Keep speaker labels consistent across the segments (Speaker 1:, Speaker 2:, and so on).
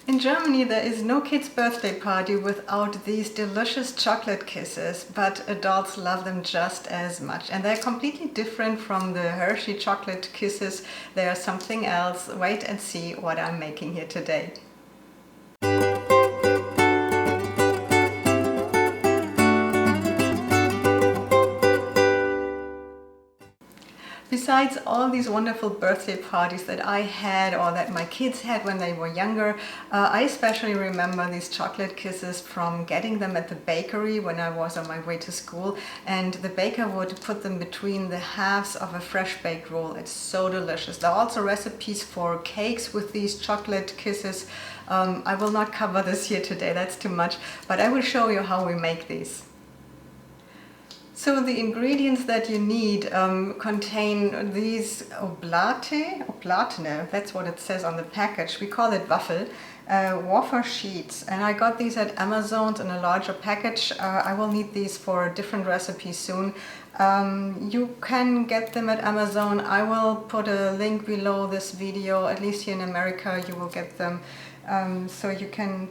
Speaker 1: In Germany, there is no kid's birthday party without these delicious chocolate kisses, but adults love them just as much. And they're completely different from the Hershey chocolate kisses. They are something else. Wait and see what I'm making here today. Besides all these wonderful birthday parties that I had or that my kids had when they were younger, I especially remember these chocolate kisses from getting them at the bakery when I was on my way to school, and the baker would put them between the halves of a fresh baked roll. It's so delicious. There are also recipes for cakes with these chocolate kisses. I will not cover this here today, that's too much, but I will show you how we make these. So the ingredients that you need contain these oblatine, that's what it says on the package. We call it waffle, wafer sheets. And I got these at Amazon in a larger package. I will need these for a different recipe soon. You can get them at Amazon. I will put a link below this video. At least here in America you will get them. So you can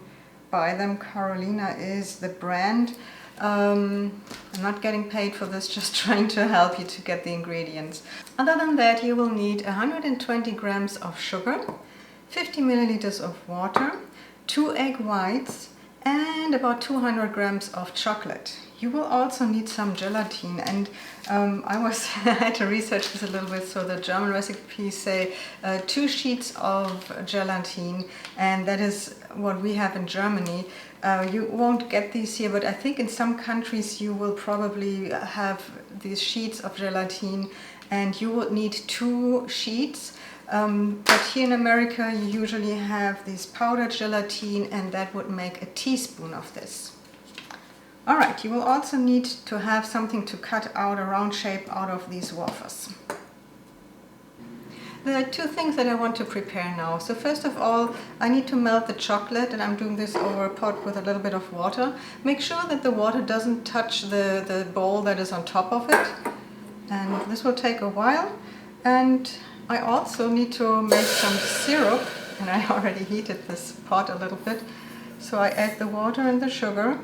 Speaker 1: buy them. Carolina is the brand. I'm not getting paid for this, just trying to help you to get the ingredients. Other than that, you will need 120 grams of sugar, 50 milliliters of water, 2 egg whites, and about 200 grams of chocolate. You will also need some gelatine, and I had to research this a little bit. So the German recipes say 2 sheets of gelatine, and that is what we have in Germany. You won't get these here, but I think in some countries you will probably have these sheets of gelatine, and you would need 2 sheets. But here in America you usually have this powdered gelatine, and that would make a teaspoon of this. Alright, you will also need to have something to cut out a round shape out of these wafers. There are 2 things that I want to prepare now. So first of all, I need to melt the chocolate, and I'm doing this over a pot with a little bit of water. Make sure that the water doesn't touch the bowl that is on top of it. And this will take a while. And I also need to make some syrup, and I already heated this pot a little bit. So I add the water and the sugar.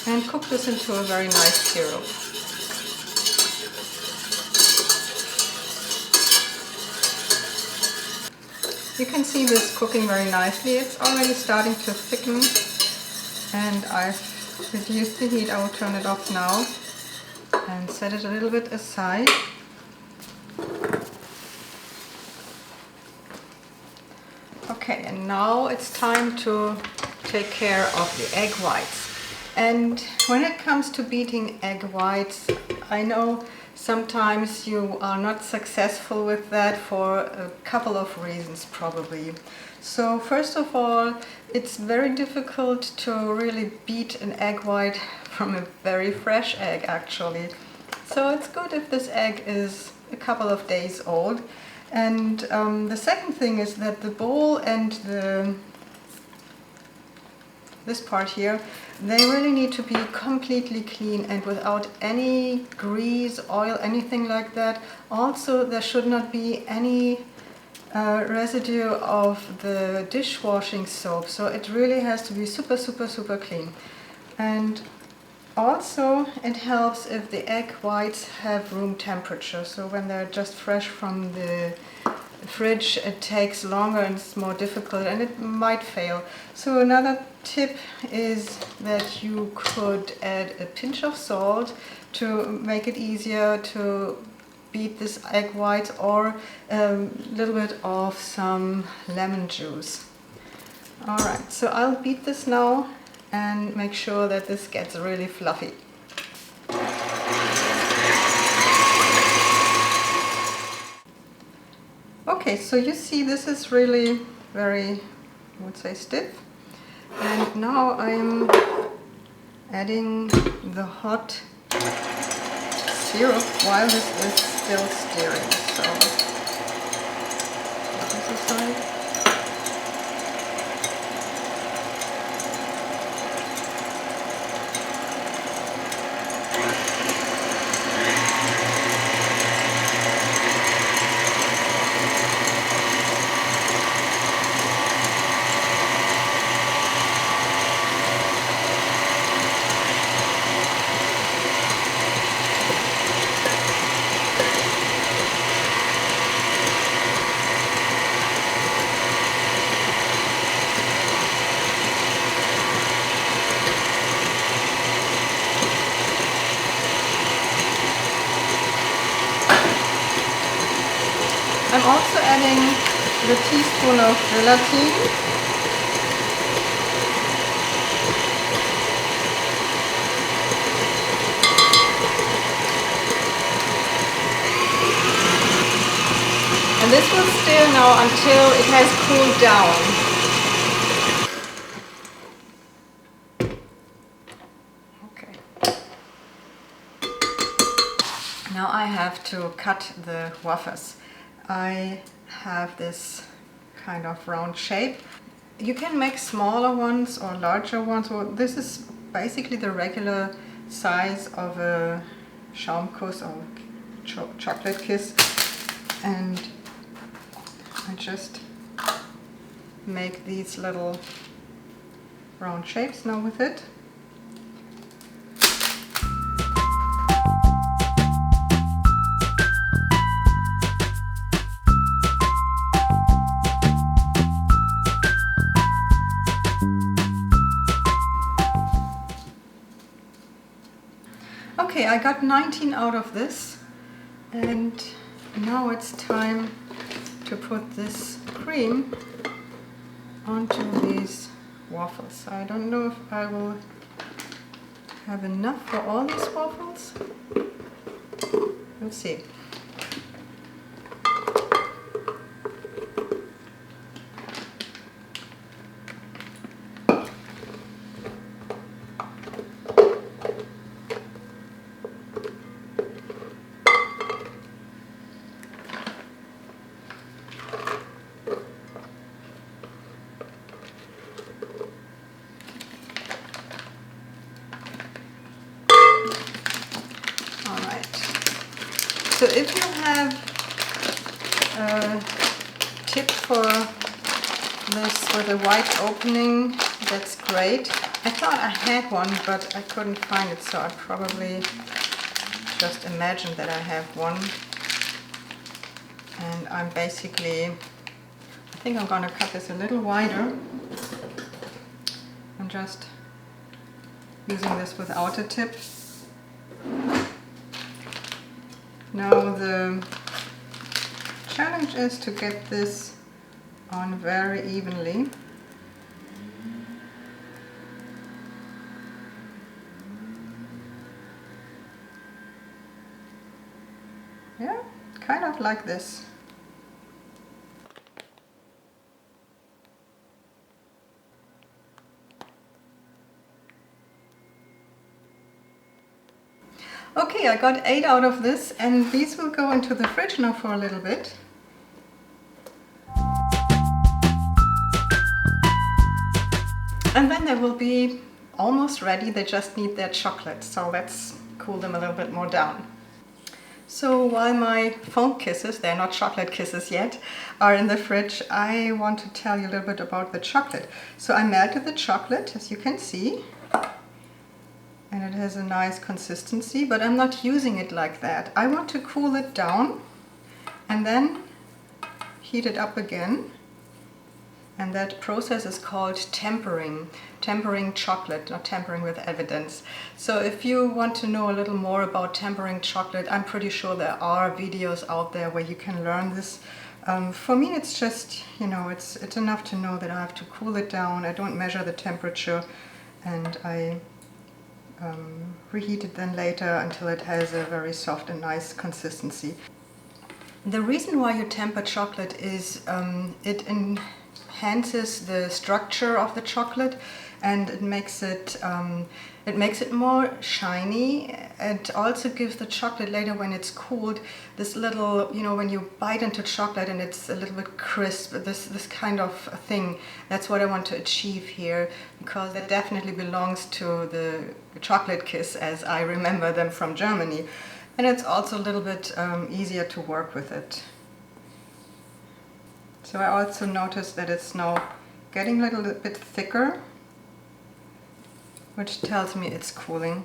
Speaker 1: And cook this into a very nice syrup. You can see this cooking very nicely. It's already starting to thicken, and I've reduced the heat. I will turn it off now and set it a little bit aside. Okay, and now it's time to take care of the egg whites. And when it comes to beating egg whites, I know sometimes you are not successful with that for a couple of reasons probably. So first of all, it's very difficult to really beat an egg white from a very fresh egg actually. So it's good if this egg is a couple of days old. And the second thing is that the bowl and this part here, they really need to be completely clean and without any grease, oil, anything like that. Also, there should not be any residue of the dishwashing soap, so it really has to be super clean. And also it helps if the egg whites have room temperature, so when they're just fresh from the fridge it takes longer and it's more difficult and it might fail. So another tip is that you could add a pinch of salt to make it easier to beat this egg white, or a little bit of some lemon juice. Alright, so I'll beat this now and make sure that this gets really fluffy. Okay, so you see this is really very, I would say, stiff. And now I'm adding the hot syrup while this is still stirring. So this aside. I'm also adding the teaspoon of gelatine. And this will stir now until it has cooled down. Now I have to cut the wafers. I have this kind of round shape. You can make smaller ones or larger ones. Well, this is basically the regular size of a Schaumküsse or chocolate kiss. And I just make these little round shapes now with it. Okay, I got 19 out of this, and now it's time to put this cream onto these waffles. I don't know if I will have enough for all these waffles. We'll see. So if you have a tip for this with a white opening, that's great. I thought I had one, but I couldn't find it, so I probably just imagined that I have one. And I'm basically, I think I'm going to cut this a little wider. I'm just using this without a tip. Now the challenge is to get this on very evenly. Yeah, kind of like this. Okay, I got 8 out of this, and these will go into the fridge now for a little bit. And then they will be almost ready. They just need their chocolate, so let's cool them a little bit more down. So while my foam kisses, they're not chocolate kisses yet, are in the fridge, I want to tell you a little bit about the chocolate. So I melted the chocolate, as you can see. And it has a nice consistency, but I'm not using it like that. I want to cool it down and then heat it up again. And that process is called tempering. Tempering chocolate, not tempering with evidence. So if you want to know a little more about tempering chocolate, I'm pretty sure there are videos out there where you can learn this. For me, it's just, you know, it's enough to know that I have to cool it down. I don't measure the temperature, and I reheat it then later until it has a very soft and nice consistency. The reason why you temper chocolate is it enhances the structure of the chocolate, and it makes it more shiny. It also gives the chocolate later, when it's cooled, this little, you know, when you bite into chocolate and it's a little bit crisp, this kind of thing. That's what I want to achieve here, because that definitely belongs to the chocolate kiss as I remember them from Germany. And it's also a little bit easier to work with it. So I also noticed that it's now getting a little bit thicker, which tells me it's cooling.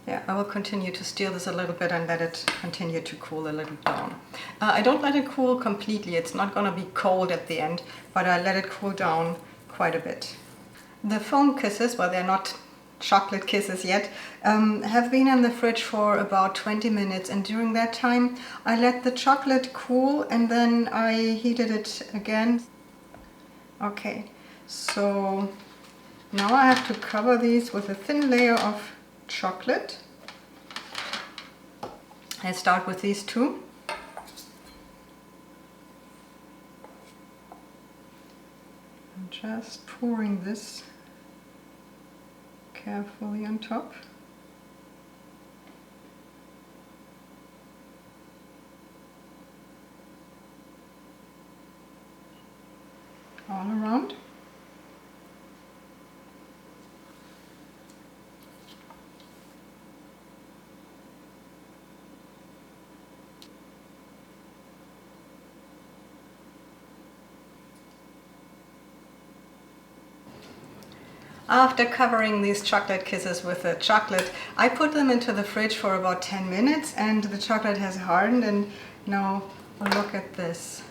Speaker 1: Yeah, I will continue to stir this a little bit and let it continue to cool a little down. I don't let it cool completely. It's not going to be cold at the end, but I let it cool down quite a bit. The foam kisses, well, they're not chocolate kisses yet, have been in the fridge for about 20 minutes, and during that time I let the chocolate cool and then I heated it again. Okay, so now I have to cover these with a thin layer of chocolate. I start with these two. I'm just pouring this carefully on top. All around. After covering these chocolate kisses with the chocolate, I put them into the fridge for about 10 minutes and the chocolate has hardened, and now look at this.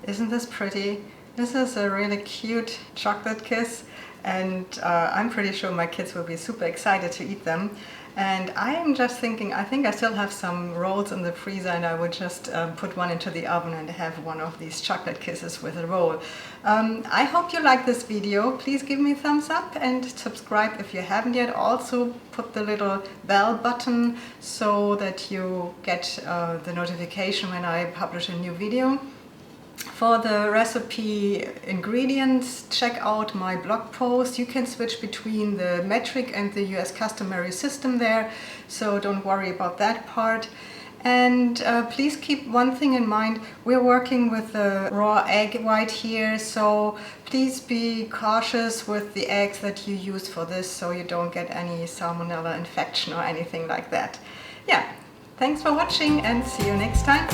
Speaker 1: Isn't this pretty? This is a really cute chocolate kiss, and I'm pretty sure my kids will be super excited to eat them. And I am just thinking, I think I still have some rolls in the freezer, and I would just put one into the oven and have one of these chocolate kisses with a roll. I hope you like this video. Please give me a thumbs up and subscribe if you haven't yet. Also put the little bell button so that you get the notification when I publish a new video. For the recipe ingredients, check out my blog post. You can switch between the metric and the US customary system there, so don't worry about that part. And please keep one thing in mind, we're working with a raw egg white here, so please be cautious with the eggs that you use for this so you don't get any salmonella infection or anything like that. Yeah, thanks for watching and see you next time.